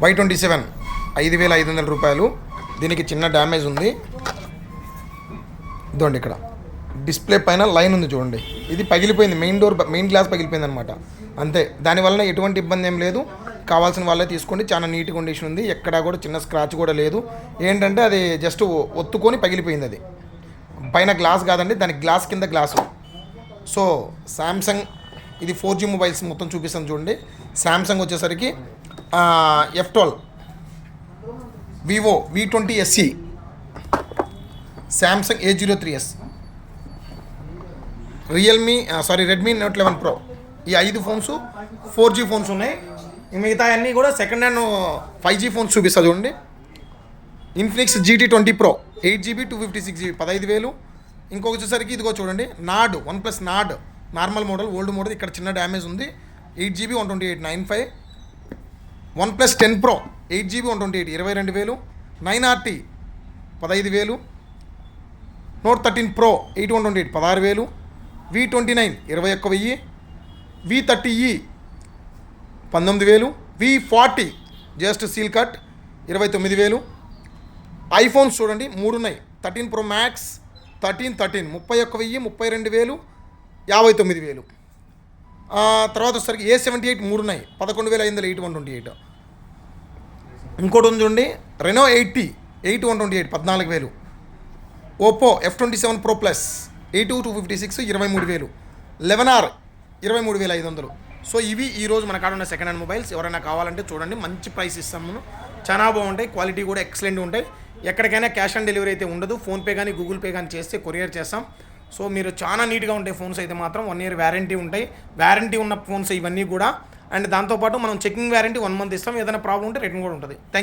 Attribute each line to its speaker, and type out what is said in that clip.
Speaker 1: Y27 5,500 రూపాయలు. దీనికి చిన్న డ్యామేజ్ ఉంది. ఇదిగోండి ఇక్కడ డిస్ప్లే పైన లైన్ ఉంది చూడండి, ఇది పగిలిపోయింది, మెయిన్ గ్లాస్ పగిలిపోయింది అనమాట. అంతే, దానివల్ల ఎటువంటి ఇబ్బంది ఏం లేదు. కావాల్సిన వాళ్ళే తీసుకోండి. చాలా నీట్ కండిషన్ ఉంది, ఎక్కడా కూడా చిన్న స్క్రాచ్ కూడా లేదు. ఏంటంటే అది జస్ట్ ఒత్తుకొని పగిలిపోయింది, అది పైన గ్లాస్ కాదండి, దానికి గ్లాస్ కింద గ్లాసు. సో శాంసంగ్ ఇది 4G మొబైల్స్ మొత్తం చూపిస్తాను చూడండి. శాంసంగ్ వచ్చేసరికి F12, Vivo V20 SE, Samsung A03s, Redmi Note 11 Pro. ఈ 5 ఫోన్స్ 4G ఫోన్స్ ఉన్నాయి. మిగతా అన్నీ కూడా సెకండ్ హ్యాండ్ 5G ఫోన్స్ చూపిస్తా చూడండి. Infinix GT20 Pro 8GB 256GB 15,000. ఇంకొక వచ్చేసరికి ఇదిగో చూడండి, Nord OnePlus Nord normal model, old model. ఇక్కడ చిన్న డ్యామేజ్ ఉంది. 8GB 128,995. OnePlus 10 Pro 8GB 128 22,000. 9RT 15,000. Note 13 Pro 8128 16,000. V29 21,000. V30e 19,000. V40 just seal cut 29,000. IPhones చూడండి 3 ఉన్నాయి. 13 Pro Max 13 31,000 32,000 59,000. తర్వాత వచ్చేసరికి A78 3 ఉన్నాయి. 11,500 128. ఇంకోటి ఉంది చూడండి, Reno 80 128 14,000. Oppo F27 Pro Plus 8256 23,000. 11R 23,500. So ఇవి ఈరోజు మన కాడ ఉన్న సెకండ్ హ్యాండ్ మొబైల్స్. ఎవరైనా కావాలంటే చూడండి, మంచి ప్రైస్ ఇస్తాము. చాలా బాగుంటాయి, క్వాలిటీ కూడా ఎక్సలెంట్ ఉంటాయి. ఎక్కడికైనా క్యాష్ ఆన్ డెలివరీ అయితే ఉండదు. ఫోన్పే కానీ గూగుల్ పే కానీ చేస్తే కొరియర్ చేస్తాం. సో మీరు చాలా నీట్గా ఉంటాయి ఫోన్స్ అయితే మాత్రం. 1 year వ్యారంటీ ఉంటాయి. వ్యారంటీ ఉన్న ఫోన్స్ ఇవన్నీ కూడా. అండ్ దాంతోపాటు మనం చెకింగ్ వ్యారంటీ 1 month ఇస్తాం. ఏదైనా ప్రాబ్లం ఉంటే రిటర్న్ కూడా ఉంటుంది. Thank you.